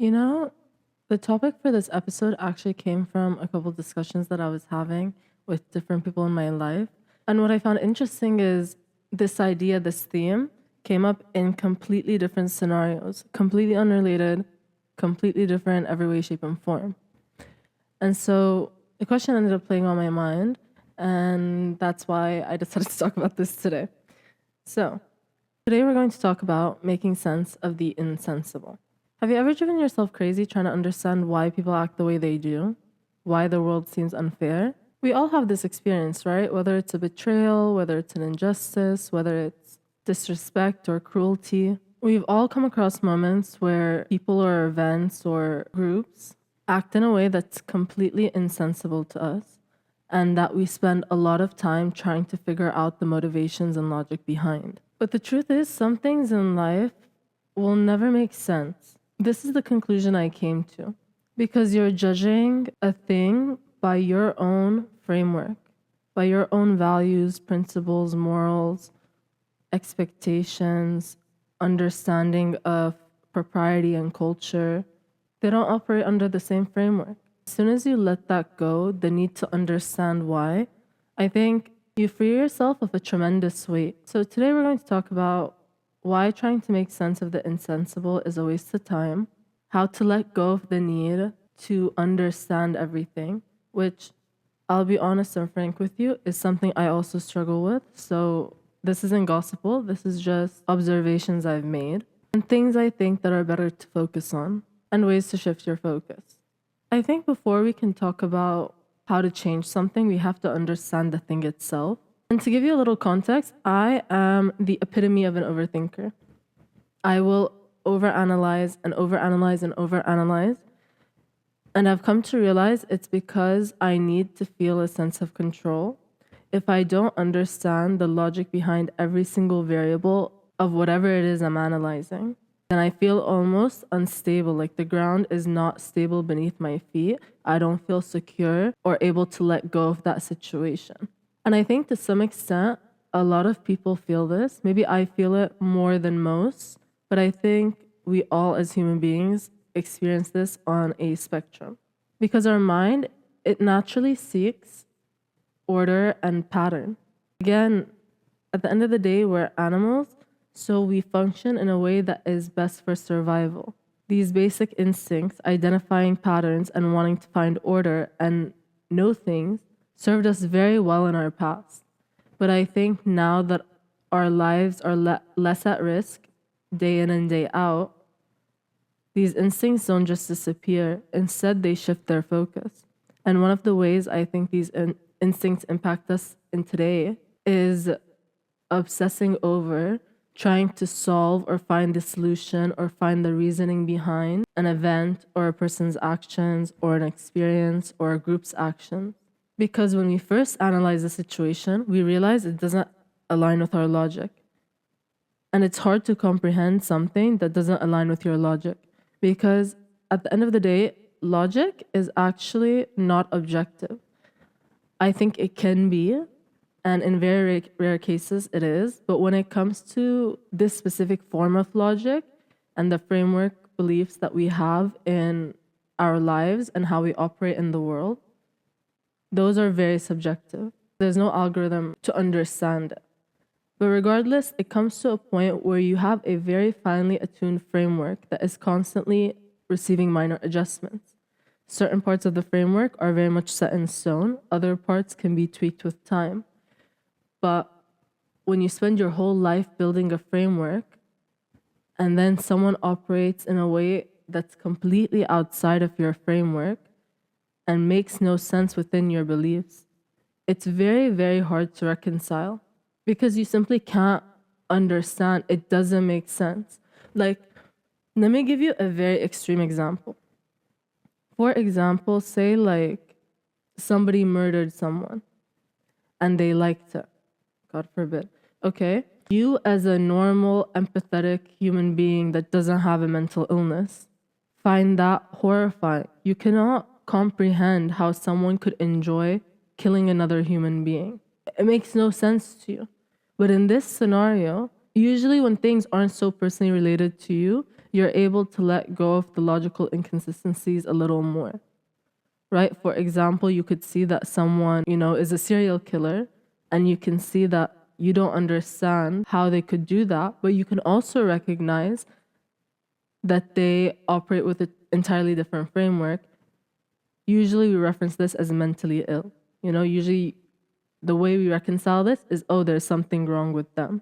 You know, the topic for this episode actually came from a couple discussions that I was having with different people in my life. And what I found interesting is this idea, this theme came up in completely different scenarios, completely unrelated, completely different every way, shape, and form. And so the question ended up playing on my mind, and that's why I decided to talk about this today. So, today we're going to talk about making sense of the insensible. Have you ever driven yourself crazy trying to understand why people act the way they do? Why the world seems unfair? We all have this experience, right? Whether it's a betrayal, whether it's an injustice, whether it's disrespect or cruelty. We've all come across moments where people or events or groups act in a way that's completely insensible to us, and that we spend a lot of time trying to figure out the motivations and logic behind. But the truth is, some things in life will never make sense. This is the conclusion I came to. Because you're judging a thing by your own framework, by your own values, principles, morals, expectations, understanding of propriety and culture. They don't operate under the same framework. As soon as you let that go, the need to understand why, I think you free yourself of a tremendous weight. So today we're going to talk about why trying to make sense of the insensible is a waste of time, how to let go of the need to understand everything, which I'll be honest and frank with you, is something I also struggle with. So this isn't gospel, this is just observations I've made and things I think that are better to focus on and ways to shift your focus. I think before we can talk about how to change something, we have to understand the thing itself. And to give you a little context, I am the epitome of an overthinker. I will overanalyze and overanalyze and overanalyze. And I've come to realize it's because I need to feel a sense of control. If I don't understand the logic behind every single variable of whatever it is I'm analyzing, then I feel almost unstable, like the ground is not stable beneath my feet. I don't feel secure or able to let go of that situation. And I think to some extent, a lot of people feel this. Maybe I feel it more than most, but I think we all as human beings experience this on a spectrum. Because our mind, it naturally seeks order and pattern. Again, at the end of the day, we're animals, so we function in a way that is best for survival. These basic instincts, identifying patterns and wanting to find order and know things, served us very well in our past. But I think now that our lives are less at risk, day in and day out, these instincts don't just disappear. Instead, they shift their focus. And one of the ways I think these instincts impact us in today is obsessing over trying to solve or find the solution or find the reasoning behind an event or a person's actions or an experience or a group's actions. Because when we first analyze the situation, we realize it doesn't align with our logic. And it's hard to comprehend something that doesn't align with your logic. Because at the end of the day, logic is actually not objective. I think it can be, and in very rare cases it is, but when it comes to this specific form of logic and the framework beliefs that we have in our lives and how we operate in the world, those are very subjective. There's no algorithm to understand it. But regardless, it comes to a point where you have a very finely attuned framework that is constantly receiving minor adjustments. Certain parts of the framework are very much set in stone, other parts can be tweaked with time. But when you spend your whole life building a framework and then someone operates in a way that's completely outside of your framework and makes no sense within your beliefs, it's very, very hard to reconcile because you simply can't understand. It doesn't make sense. Like, let me give you a very extreme example. For example, say like somebody murdered someone and they liked it. God forbid. Okay? You as a normal, empathetic human being that doesn't have a mental illness find that horrifying. You cannot comprehend how someone could enjoy killing another human being. It makes no sense to you. But in this scenario, usually when things aren't so personally related to you, you're able to let go of the logical inconsistencies a little more, right? For example, you could see that someone, is a serial killer, and you can see that you don't understand how they could do that, but you can also recognize that they operate with an entirely different framework. Usually we reference this as mentally ill. Usually the way we reconcile this is, oh, there's something wrong with them.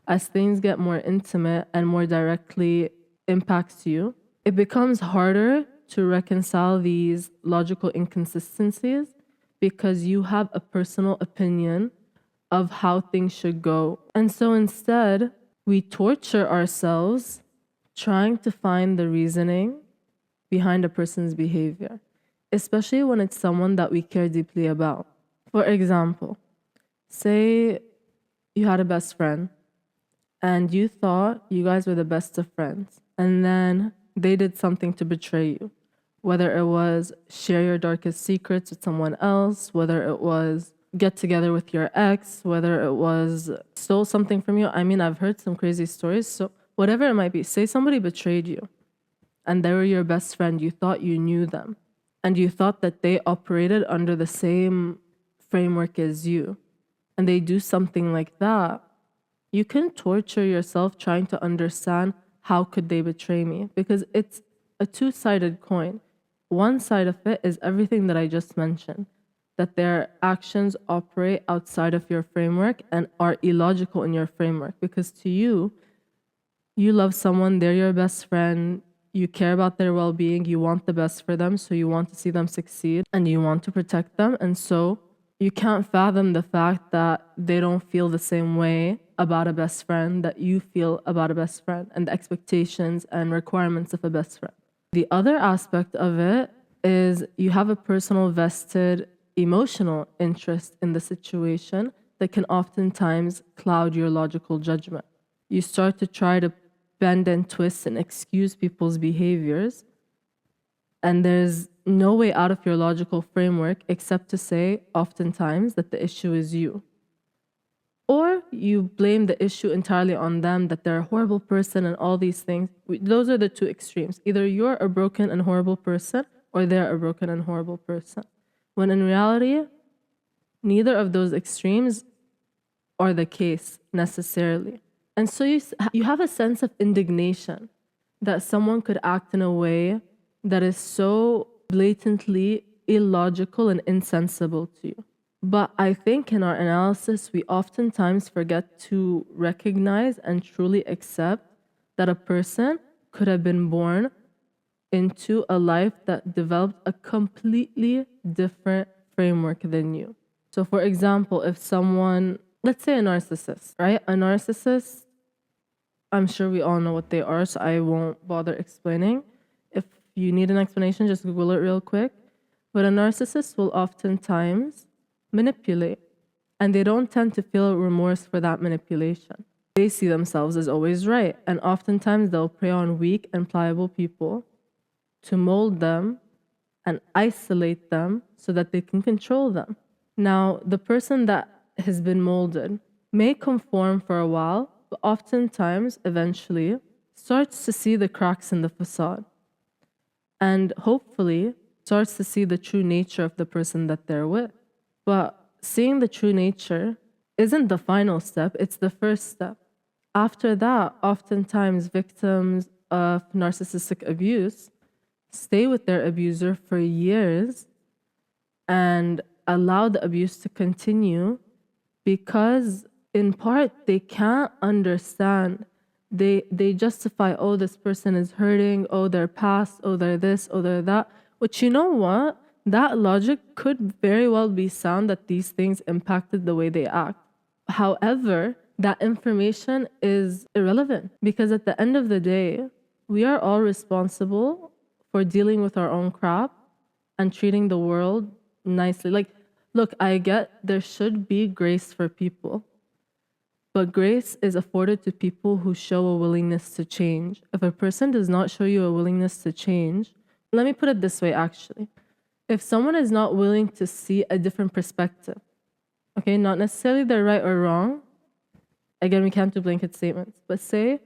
As things get more intimate and more directly impacts you, it becomes harder to reconcile these logical inconsistencies because you have a personal opinion of how things should go. And so instead, we torture ourselves trying to find the reasoning behind a person's behavior, especially when it's someone that we care deeply about. For example, say you had a best friend and you thought you guys were the best of friends, and then they did something to betray you, whether it was share your darkest secrets with someone else, whether it was get together with your ex, whether it was stole something from you. I mean, I've heard some crazy stories. So whatever it might be, say somebody betrayed you and they were your best friend. You thought you knew them and you thought that they operated under the same framework as you, and they do something like that. You can torture yourself trying to understand how could they betray me, because it's a two-sided coin. One side of it is everything that I just mentioned, that their actions operate outside of your framework and are illogical in your framework, because to you, you love someone, they're your best friend, you care about their well-being, you want the best for them, so you want to see them succeed and you want to protect them. And so you can't fathom the fact that they don't feel the same way about a best friend that you feel about a best friend, and the expectations and requirements of a best friend. The other aspect of it is you have a personal vested emotional interest in the situation that can oftentimes cloud your logical judgment. You start to try to bend and twist and excuse people's behaviors, and there's no way out of your logical framework except to say oftentimes that the issue is you. Or you blame the issue entirely on them, that they're a horrible person and all these things. Those are the two extremes. Either you're a broken and horrible person or they're a broken and horrible person. When in reality, neither of those extremes are the case necessarily. And so you have a sense of indignation that someone could act in a way that is so blatantly illogical and insensible to you. But I think in our analysis, we oftentimes forget to recognize and truly accept that a person could have been born into a life that developed a completely different framework than you. So for example, if someone, let's say a narcissist, right? A narcissist, I'm sure we all know what they are, so I won't bother explaining. If you need an explanation, just Google it real quick. But a narcissist will oftentimes manipulate, and they don't tend to feel remorse for that manipulation. They see themselves as always right, and oftentimes they'll prey on weak and pliable people to mold them and isolate them so that they can control them. Now, the person that has been molded may conform for a while, but oftentimes, eventually, starts to see the cracks in the facade, and hopefully starts to see the true nature of the person that they're with. But seeing the true nature isn't the final step, it's the first step. After that, oftentimes victims of narcissistic abuse stay with their abuser for years and allow the abuse to continue because, in part, they can't understand. They justify, oh, this person is hurting, oh, they're past, oh, they're this, oh, they're that. Which, you know what? That logic could very well be sound that these things impacted the way they act. However, that information is irrelevant because at the end of the day, we are all responsible for dealing with our own crap and treating the world nicely. Like, look, I get there should be grace for people, but grace is afforded to people who show a willingness to change. If a person does not show you a willingness to change, let me put it this way actually. If someone is not willing to see a different perspective, okay, not necessarily they're right or wrong, again, we can't do blanket statements, but say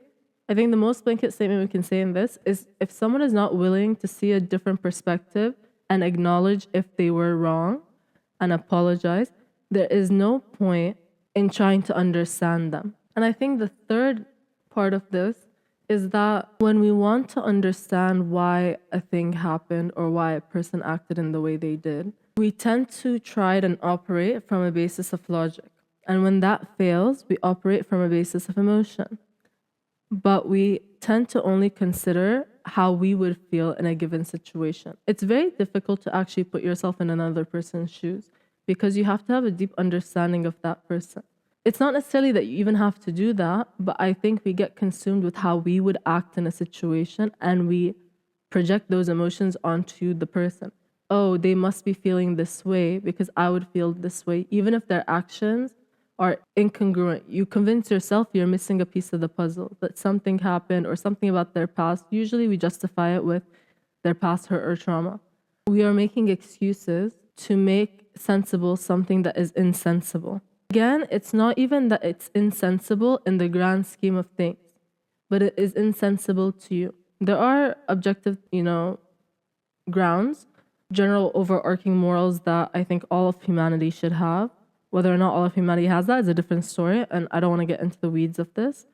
I think the most blanket statement we can say in this is if someone is not willing to see a different perspective and acknowledge if they were wrong and apologize, there is no point in trying to understand them. And I think the third part of this is that when we want to understand why a thing happened or why a person acted in the way they did, we tend to try and operate from a basis of logic. And when that fails, we operate from a basis of emotion. But we tend to only consider how we would feel in a given situation. It's very difficult to actually put yourself in another person's shoes because you have to have a deep understanding of that person. It's not necessarily that you even have to do that, but I think we get consumed with how we would act in a situation and we project those emotions onto the person. Oh, they must be feeling this way because I would feel this way, even if their actions are incongruent. You convince yourself you're missing a piece of the puzzle, that something happened or something about their past. Usually we justify it with their past hurt or trauma. We are making excuses to make sensible something that is insensible. Again, it's not even that it's insensible in the grand scheme of things, but it is insensible to you. There are objective, grounds, general overarching morals that I think all of humanity should have. Whether or not all of humanity has that is a different story, and I don't want to get into the weeds of this.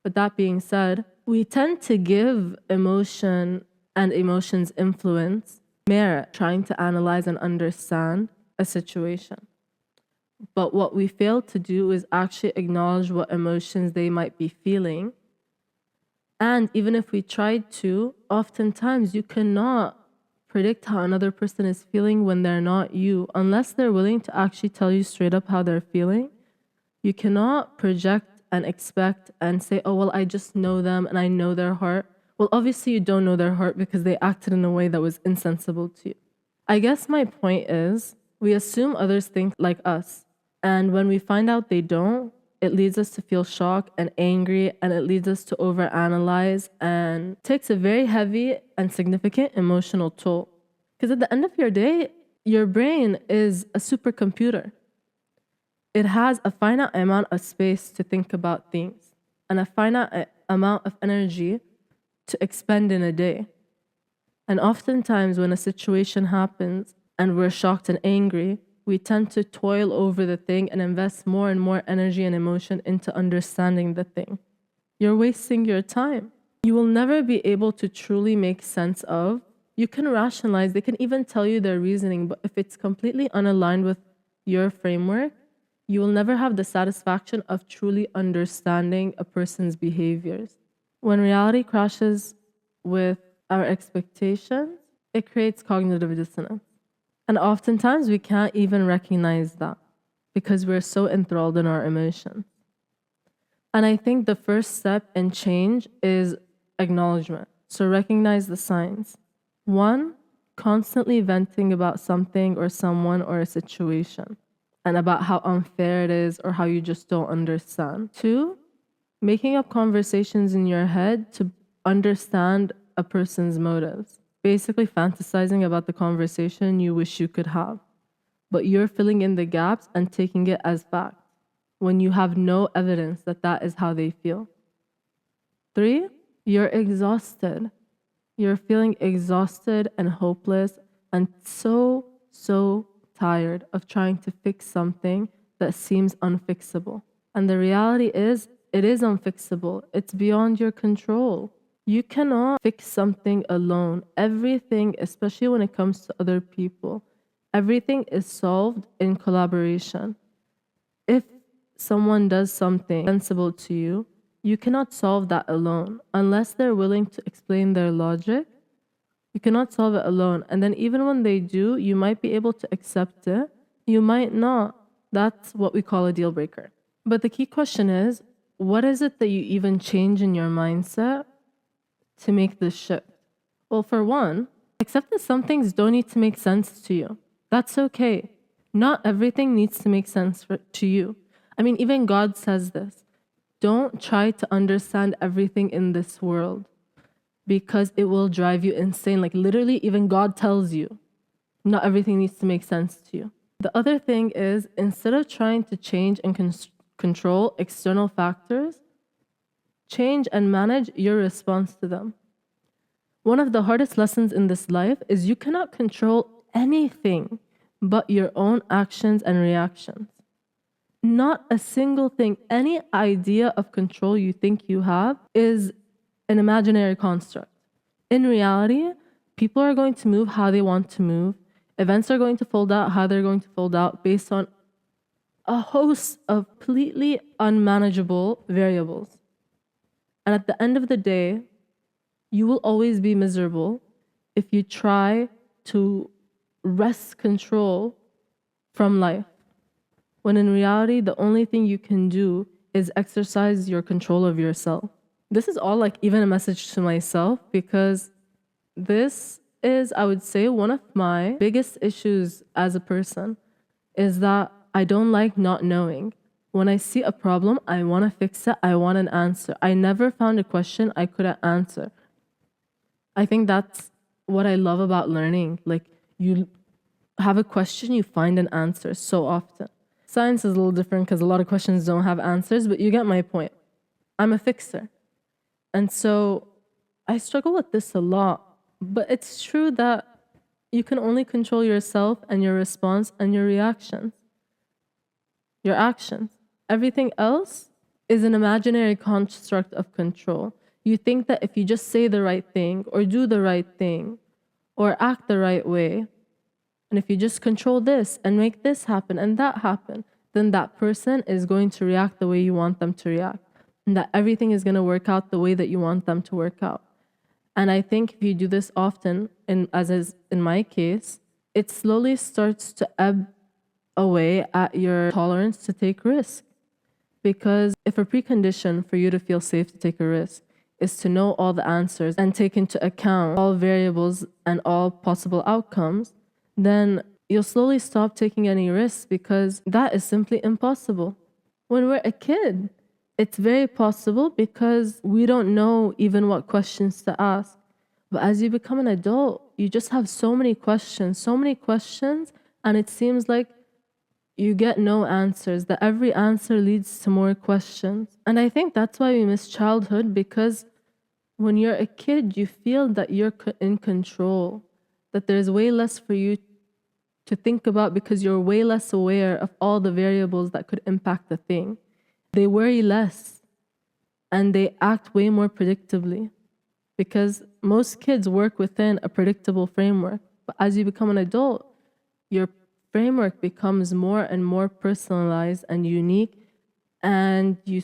But that being said, we tend to give emotion and emotions influence merit, trying to analyze and understand a situation. But what we fail to do is actually acknowledge what emotions they might be feeling. And even if we tried to, oftentimes you cannot predict how another person is feeling when they're not you. Unless they're willing to actually tell you straight up how they're feeling, you cannot project and expect and say, oh, well, I just know them and I know their heart. Well, obviously you don't know their heart because they acted in a way that was insensible to you. I guess my point is we assume others think like us. And when we find out they don't, it leads us to feel shocked and angry, and it leads us to overanalyze and takes a very heavy and significant emotional toll. Because at the end of your day, your brain is a supercomputer. It has a finite amount of space to think about things and a finite amount of energy to expend in a day. And oftentimes when a situation happens and we're shocked and angry, we tend to toil over the thing and invest more and more energy and emotion into understanding the thing. You're wasting your time. You will never be able to truly make sense of. You can rationalize, they can even tell you their reasoning, but if it's completely unaligned with your framework, you will never have the satisfaction of truly understanding a person's behaviors. When reality crashes with our expectations, it creates cognitive dissonance. And oftentimes we can't even recognize that because we're so enthralled in our emotions. And I think the first step in change is acknowledgement. So recognize the signs. 1, constantly venting about something or someone or a situation and about how unfair it is or how you just don't understand. 2, making up conversations in your head to understand a person's motives. Basically fantasizing about the conversation you wish you could have, but you're filling in the gaps and taking it as fact when you have no evidence that that is how they feel. 3, you're exhausted. You're feeling exhausted and hopeless and so tired of trying to fix something that seems unfixable. And the reality is, it is unfixable. It's beyond your control. You cannot fix something alone. Everything, especially when it comes to other people, everything is solved in collaboration. If someone does something sensible to you, you cannot solve that alone. Unless they're willing to explain their logic, you cannot solve it alone. And then even when they do, you might be able to accept it. You might not. That's what we call a deal breaker. But the key question is, what is it that you even change in your mindset to make this shift? Well, for one, accept that some things don't need to make sense to you. That's okay. Not everything needs to make sense to you. I mean, even God says this. Don't try to understand everything in this world because it will drive you insane. Like literally, even God tells you not everything needs to make sense to you. The other thing is, instead of trying to change and control external factors, change and manage your response to them. One of the hardest lessons in this life is you cannot control anything but your own actions and reactions. Not a single thing, any idea of control you think you have is an imaginary construct. In reality, people are going to move how they want to move. Events are going to fold out how they're going to fold out based on a host of completely unmanageable variables. And at the end of the day, you will always be miserable if you try to wrest control from life. When in reality, the only thing you can do is exercise your control of yourself. This is all like even a message to myself, because this is, I would say, one of my biggest issues as a person is that I don't like not knowing. When I see a problem, I want to fix it. I want an answer. I never found a question I couldn't answer. I think that's what I love about learning. Like, you have a question, you find an answer so often. Science is a little different because a lot of questions don't have answers, but you get my point. I'm a fixer. And so I struggle with this a lot. But it's true that you can only control yourself and your response and your reactions, your actions. Everything else is an imaginary construct of control. You think that if you just say the right thing or do the right thing or act the right way, and if you just control this and make this happen and that happen, then that person is going to react the way you want them to react, and that everything is going to work out the way that you want them to work out. And I think if you do this often, as is in my case, it slowly starts to ebb away at your tolerance to take risk. Because if a precondition for you to feel safe to take a risk is to know all the answers and take into account all variables and all possible outcomes, then you'll slowly stop taking any risks, because that is simply impossible. When we're a kid, it's very possible because we don't know even what questions to ask. But as you become an adult, you just have so many questions, and it seems like you get no answers, that every answer leads to more questions. And I think that's why we miss childhood, because when you're a kid, you feel that you're in control, that there's way less for you to think about because you're way less aware of all the variables that could impact the thing. They worry less and they act way more predictably, because most kids work within a predictable framework. But as you become an adult, your framework becomes more and more personalized and unique, and you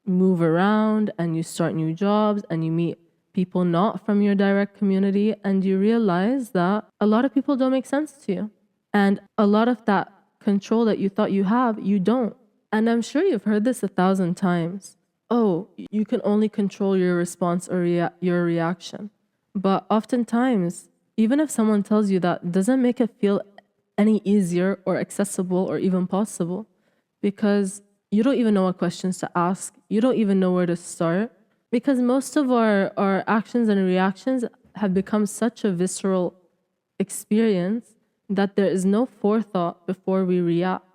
move around and you start new jobs and you meet people not from your direct community, and you realize that a lot of people don't make sense to you. And a lot of that control that you thought you have, you don't. And I'm sure you've heard this 1,000 times. Oh, you can only control your response or your reaction. But oftentimes, even if someone tells you that, it doesn't make it feel any easier or accessible or even possible, because you don't even know what questions to ask. You don't even know where to start, because most of our actions and reactions have become such a visceral experience that there is no forethought before we react.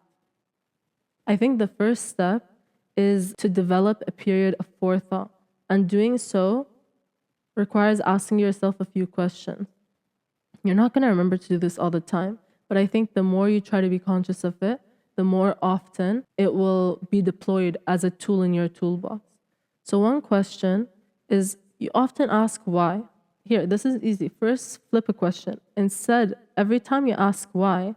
I think the first step is to develop a period of forethought, and doing so requires asking yourself a few questions. You're not going to remember to do this all the time, but I think the more you try to be conscious of it, the more often it will be deployed as a tool in your toolbox. So one question is, you often ask why. Here, this is easy. First, flip a question. Instead, every time you ask why,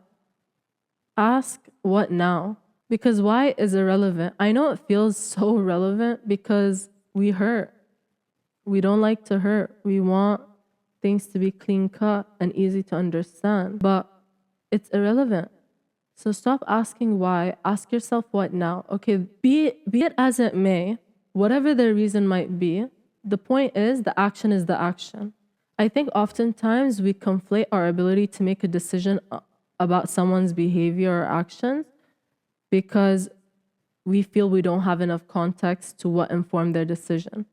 ask what now? Because why is irrelevant. I know it feels so relevant because we hurt. We don't like to hurt. We want things to be clean cut and easy to understand, but it's irrelevant. So stop asking why. Ask yourself what now. Okay, be it as it may, whatever the reason might be, the point is the action is the action. I think oftentimes we conflate our ability to make a decision about someone's behavior or actions because we feel we don't have enough context to what informed their decision.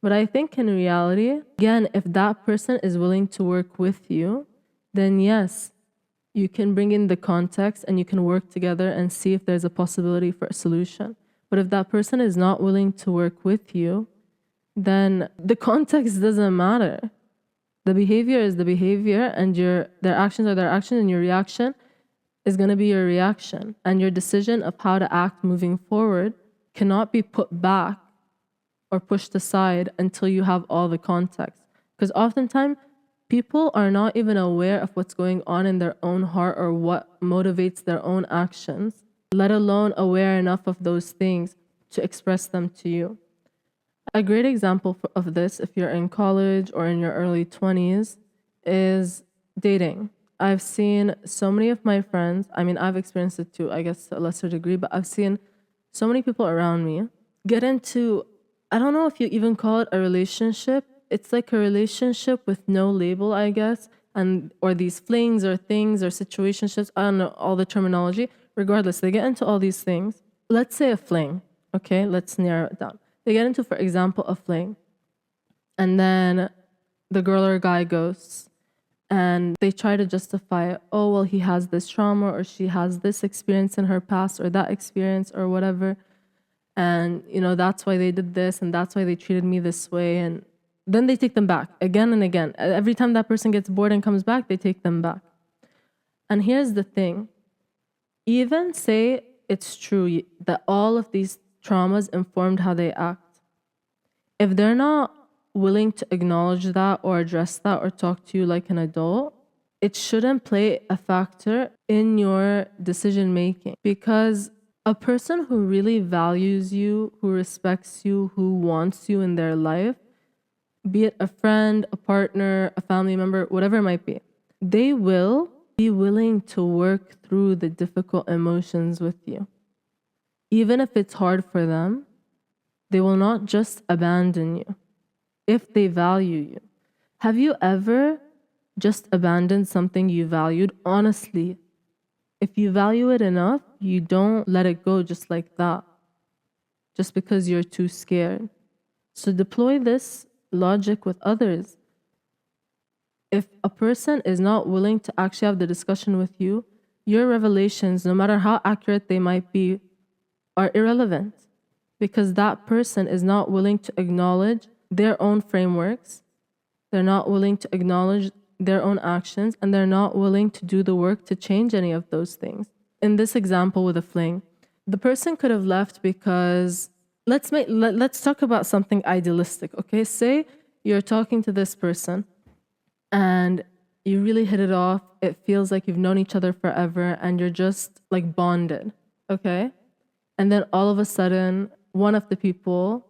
But I think in reality, again, if that person is willing to work with you, then yes, you can bring in the context and you can work together and see if there's a possibility for a solution. But if that person is not willing to work with you, then the context doesn't matter. The behavior is the behavior, and their actions are their actions, and your reaction is going to be your reaction. And your decision of how to act moving forward cannot be put back or pushed aside until you have all the context. Because oftentimes, people are not even aware of what's going on in their own heart or what motivates their own actions, let alone aware enough of those things to express them to you. A great example of this, if you're in college or in your early 20s, is dating. I've seen so many of my friends, I mean, I've experienced it too, I guess to a lesser degree, but I've seen so many people around me get into, I don't know if you even call it a relationship. It's like a relationship with no label, I guess, or these flings or things or situationships. I don't know all the terminology. Regardless, they get into all these things. Let's say a fling, okay? Let's narrow it down. They get into, for example, a fling, and then the girl or guy ghosts, and they try to justify it. Oh, well, he has this trauma, or she has this experience in her past, or that experience, or whatever. And, that's why they did this, and that's why they treated me this way. And then they take them back again and again. Every time that person gets bored and comes back, they take them back. And here's the thing. Even say it's true that all of these traumas informed how they act. If they're not willing to acknowledge that or address that or talk to you like an adult, it shouldn't play a factor in your decision making, because a person who really values you, who respects you, who wants you in their life, be it a friend, a partner, a family member, whatever it might be, they will be willing to work through the difficult emotions with you. Even if it's hard for them, they will not just abandon you if they value you. Have you ever just abandoned something you valued? Honestly, if you value it enough, you don't let it go just like that, just because you're too scared. So deploy this logic with others. If a person is not willing to actually have the discussion with you, your revelations, no matter how accurate they might be, are irrelevant, because that person is not willing to acknowledge their own frameworks, they're not willing to acknowledge their own actions, and they're not willing to do the work to change any of those things. In this example with a fling, the person could have left because, let's talk about something idealistic, okay? Say you're talking to this person and you really hit it off. It feels like you've known each other forever and you're just like bonded, okay? And then all of a sudden, one of the people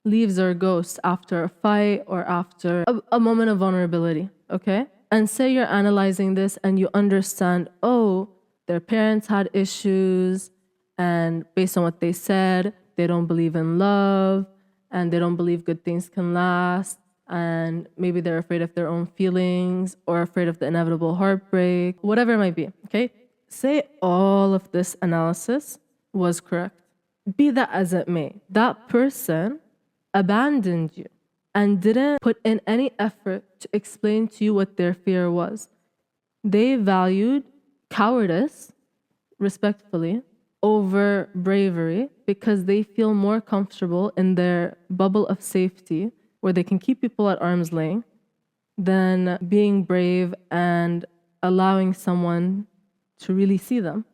leaves or ghosts after a fight or after a moment of vulnerability, okay? And say you're analyzing this and you understand, oh, their parents had issues, and based on what they said, they don't believe in love, and they don't believe good things can last, and maybe they're afraid of their own feelings or afraid of the inevitable heartbreak, whatever it might be, okay? Say all of this analysis was correct. Be that as it may, that person abandoned you and didn't put in any effort to explain to you what their fear was. They valued cowardice, respectfully, over bravery, because they feel more comfortable in their bubble of safety where they can keep people at arm's length than being brave and allowing someone to really see them.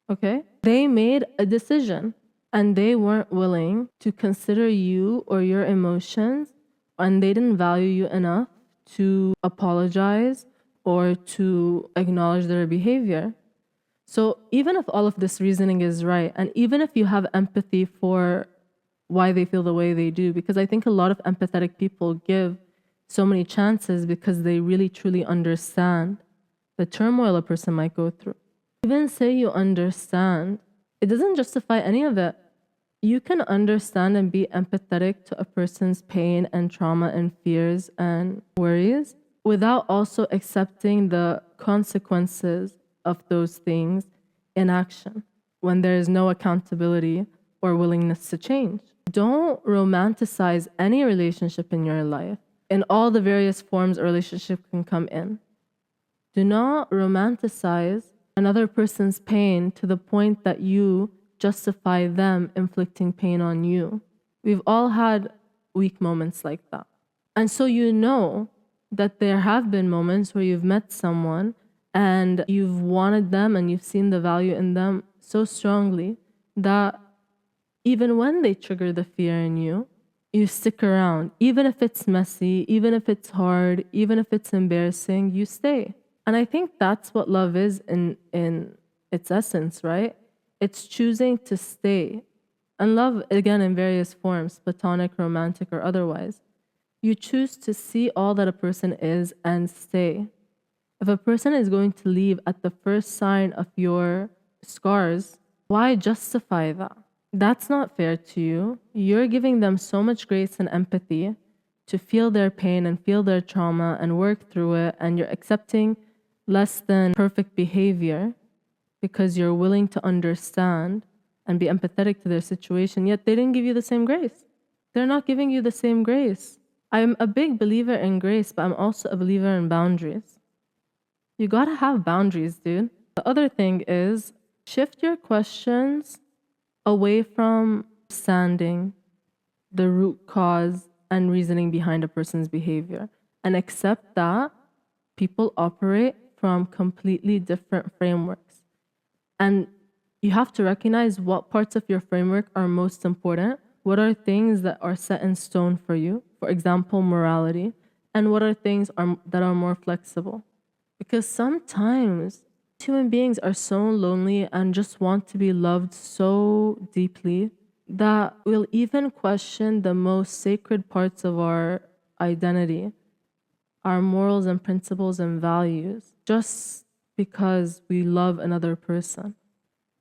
Okay? They made a decision and they weren't willing to consider you or your emotions, and they didn't value you enough to apologize or to acknowledge their behavior. So even if all of this reasoning is right, and even if you have empathy for why they feel the way they do, because I think a lot of empathetic people give so many chances because they really truly understand the turmoil a person might go through. Even say you understand, it doesn't justify any of it. You can understand and be empathetic to a person's pain and trauma and fears and worries without also accepting the consequences of those things in action when there is no accountability or willingness to change. Don't romanticize any relationship in your life in all the various forms a relationship can come in. Do not romanticize another person's pain to the point that you justify them inflicting pain on you. We've all had weak moments like that. And so you know that there have been moments where you've met someone and you've wanted them and you've seen the value in them so strongly that even when they trigger the fear in you, you stick around. Even if it's messy, even if it's hard, even if it's embarrassing, you stay. And I think that's what love is in its essence, right? It's choosing to stay. And love, again, in various forms, platonic, romantic, or otherwise. You choose to see all that a person is and stay. If a person is going to leave at the first sign of your scars, why justify that? That's not fair to you. You're giving them so much grace and empathy to feel their pain and feel their trauma and work through it, and you're accepting less than perfect behavior because you're willing to understand and be empathetic to their situation, yet they didn't give you the same grace. They're not giving you the same grace. I'm a big believer in grace, but I'm also a believer in boundaries. You gotta have boundaries, dude. The other thing is shift your questions away from understanding the root cause and reasoning behind a person's behavior and accept that people operate from completely different frameworks. And you have to recognize what parts of your framework are most important. What are things that are set in stone for you? For example, morality. And what are things that are more flexible? Because sometimes human beings are so lonely and just want to be loved so deeply that we'll even question the most sacred parts of our identity, our morals and principles and values, just because we love another person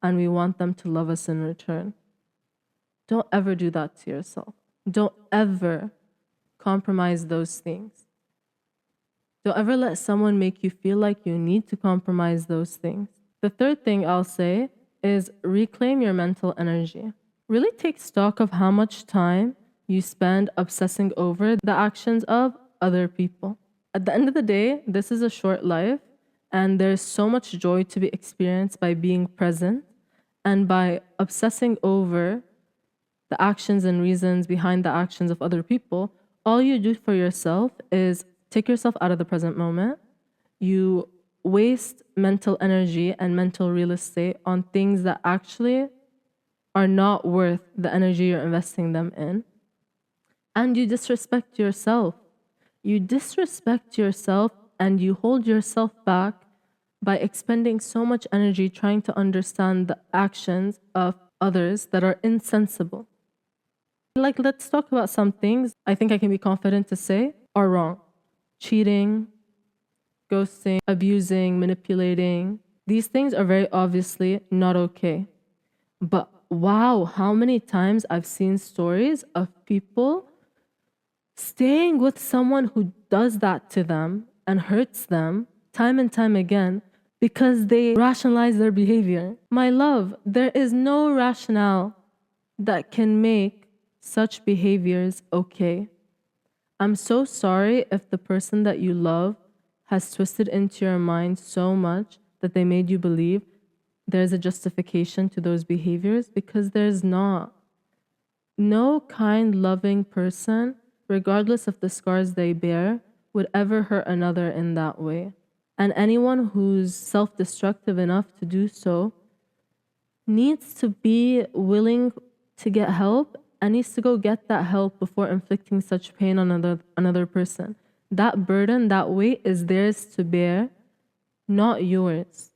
and we want them to love us in return. Don't ever do that to yourself. Don't ever compromise those things. Don't ever let someone make you feel like you need to compromise those things. The third thing I'll say is reclaim your mental energy. Really take stock of how much time you spend obsessing over the actions of other people. At the end of the day, this is a short life, and there's so much joy to be experienced by being present and by obsessing over the actions and reasons behind the actions of other people. All you do for yourself is take yourself out of the present moment. You waste mental energy and mental real estate on things that actually are not worth the energy you're investing them in. And you disrespect yourself. You disrespect yourself and you hold yourself back by expending so much energy trying to understand the actions of others that are insensible. Like, let's talk about some things I think I can be confident to say are wrong. Cheating, ghosting, abusing, manipulating. These things are very obviously not okay. But wow, how many times I've seen stories of people staying with someone who does that to them and hurts them time and time again because they rationalize their behavior. My love, there is no rationale that can make such behaviors okay. I'm so sorry if the person that you love has twisted into your mind so much that they made you believe there's a justification to those behaviors, because there's not. No kind, loving person, regardless of the scars they bear, would ever hurt another in that way. And anyone who's self-destructive enough to do so needs to be willing to get help and needs to go get that help before inflicting such pain on another person. That burden, that weight is theirs to bear, not yours.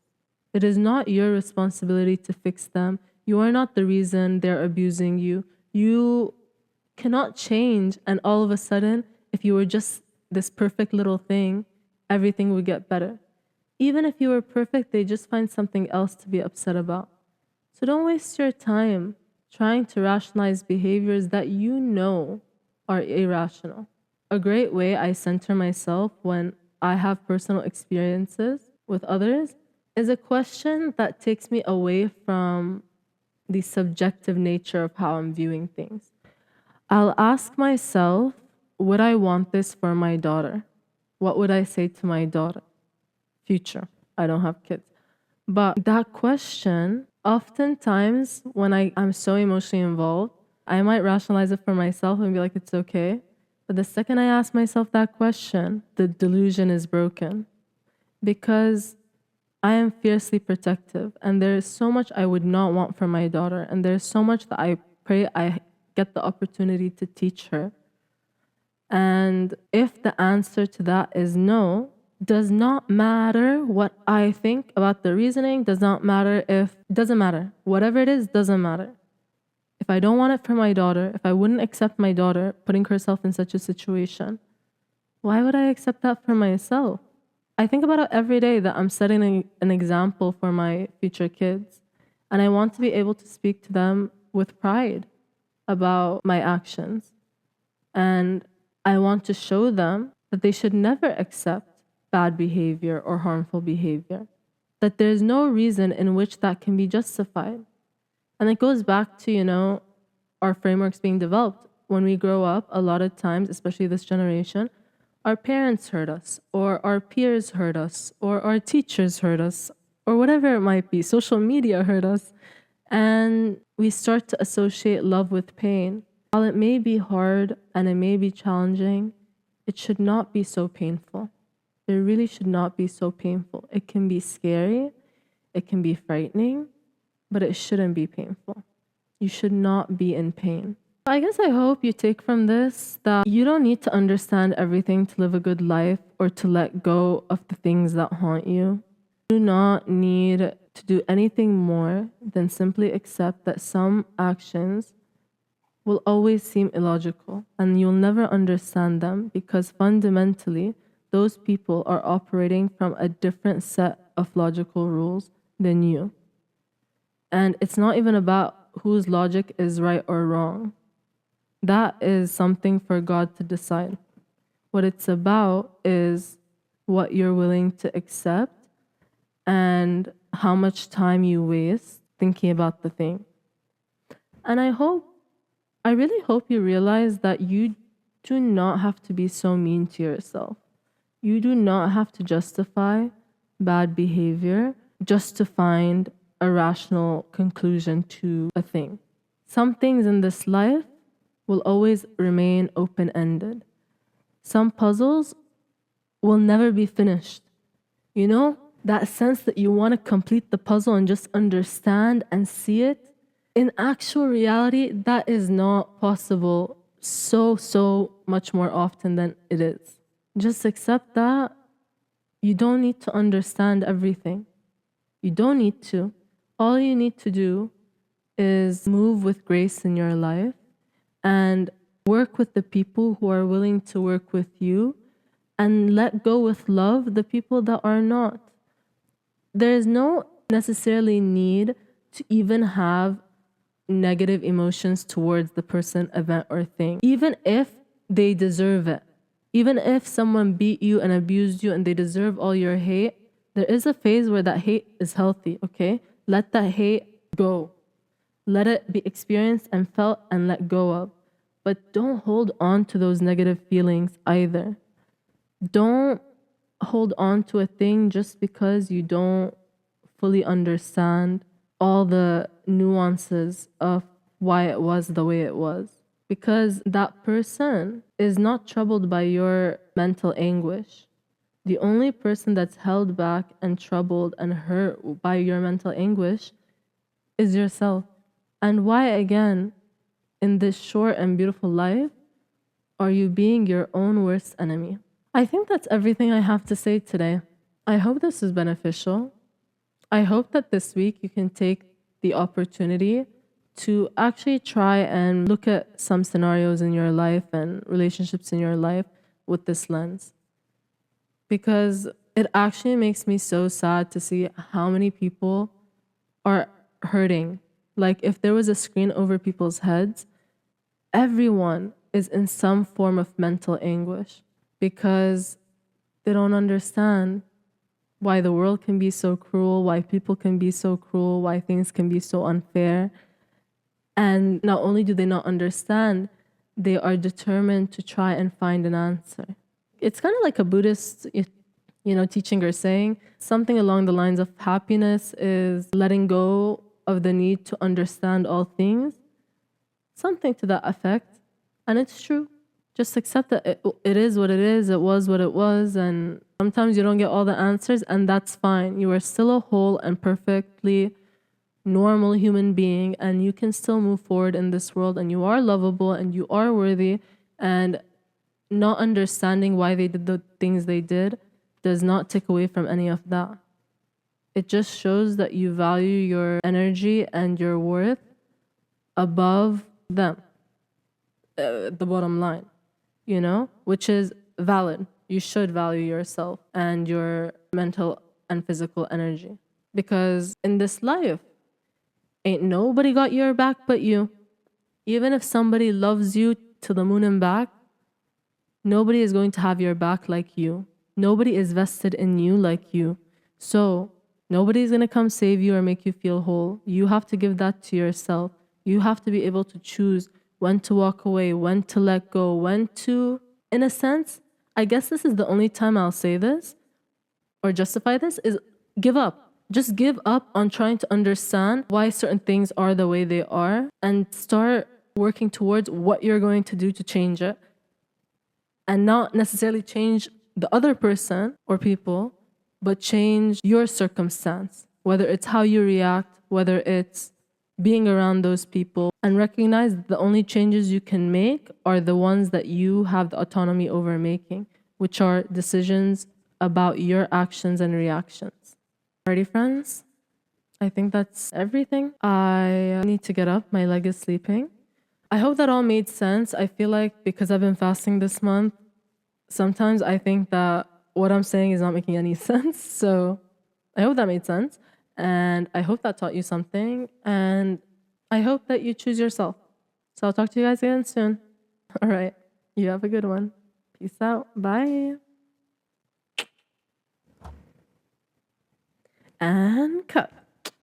It is not your responsibility to fix them. You are not the reason they're abusing you. You cannot change, and all of a sudden, if you were just this perfect little thing, everything would get better. Even if you were perfect, they just find something else to be upset about. So don't waste your time trying to rationalize behaviors that you know are irrational. A great way I center myself when I have personal experiences with others is a question that takes me away from the subjective nature of how I'm viewing things. I'll ask myself, would I want this for my daughter? What would I say to my daughter? Future. I don't have kids. But that question, oftentimes when I'm so emotionally involved, I might rationalize it for myself and be like, it's okay. But the second I ask myself that question, the delusion is broken. Because I am fiercely protective, and there is so much I would not want for my daughter, and there's so much that I pray I get the opportunity to teach her. And if the answer to that is no, does not matter what I think about the reasoning, doesn't matter. Whatever it is, doesn't matter. If I don't want it for my daughter, if I wouldn't accept my daughter putting herself in such a situation, why would I accept that for myself? I think about it every day that I'm setting an example for my future kids. And I want to be able to speak to them with pride about my actions. And I want to show them that they should never accept bad behavior or harmful behavior, that there's no reason in which that can be justified. And it goes back to, our frameworks being developed. When we grow up, a lot of times, especially this generation, our parents hurt us, or our peers hurt us, or our teachers hurt us, or whatever it might be. Social media hurt us. And we start to associate love with pain. While it may be hard and it may be challenging, it should not be so painful. It really should not be so painful. It can be scary, it can be frightening, but it shouldn't be painful. You should not be in pain. I guess I hope you take from this that you don't need to understand everything to live a good life or to let go of the things that haunt you. You do not need to do anything more than simply accept that some actions will always seem illogical and you'll never understand them because fundamentally those people are operating from a different set of logical rules than you. And it's not even about whose logic is right or wrong. That is something for God to decide. What it's about is what you're willing to accept and how much time you waste thinking about the thing. And I really hope you realize that you do not have to be so mean to yourself. You do not have to justify bad behavior just to find a rational conclusion to a thing. Some things in this life will always remain open-ended. Some puzzles will never be finished. That sense that you want to complete the puzzle and just understand and see it. In actual reality, that is not possible so much more often than it is. Just accept that you don't need to understand everything. You don't need to. All you need to do is move with grace in your life and work with the people who are willing to work with you and let go with love the people that are not. There is no necessarily need to even have negative emotions towards the person, event, or thing, even if they deserve it. Even if someone beat you and abused you and they deserve all your hate, there is a phase where that hate is healthy, okay? Let that hate go. Let it be experienced and felt and let go of. But don't hold on to those negative feelings either. Don't hold on to a thing just because you don't fully understand all the nuances of why it was the way it was. Because that person is not troubled by your mental anguish. The only person that's held back and troubled and hurt by your mental anguish is yourself. And why, again, in this short and beautiful life, are you being your own worst enemy? I think that's everything I have to say today. I hope this is beneficial. I hope that this week you can take the opportunity to actually try and look at some scenarios in your life and relationships in your life with this lens. Because it actually makes me so sad to see how many people are hurting. Like if there was a screen over people's heads, everyone is in some form of mental anguish because they don't understand why the world can be so cruel, why people can be so cruel, why things can be so unfair. And not only do they not understand, they are determined to try and find an answer. It's kind of like a Buddhist, teaching or saying, something along the lines of happiness is letting go of the need to understand all things. something to that effect. And it's true. Just accept that it is what it is, it was what it was, and sometimes you don't get all the answers, and that's fine. You are still a whole and perfectly normal human being, and you can still move forward in this world, and you are lovable and you are worthy. And not understanding why they did the things they did does not take away from any of that. It just shows that you value your energy and your worth above them, the bottom line, which is valid. You should value yourself and your mental and physical energy, because in this life, ain't nobody got your back but you. Even if somebody loves you to the moon and back, nobody is going to have your back like you. Nobody is vested in you like you. So nobody is going to come save you or make you feel whole. You have to give that to yourself. You have to be able to choose when to walk away, when to let go, when to, in a sense, I guess this is the only time I'll say this or justify this, is give up. Just give up on trying to understand why certain things are the way they are, and start working towards what you're going to do to change it. And not necessarily change the other person or people, but change your circumstance, whether it's how you react, whether it's being around those people, and recognize that the only changes you can make are the ones that you have the autonomy over making, which are decisions about your actions and reactions. Alrighty, friends, I think that's everything. I need to get up. My leg is sleeping. I hope that all made sense. I feel like because I've been fasting this month, sometimes I think that what I'm saying is not making any sense. So I hope that made sense. And I hope that taught you something. And I hope that you choose yourself. So I'll talk to you guys again soon. All right. You have a good one. Peace out. Bye. And cut.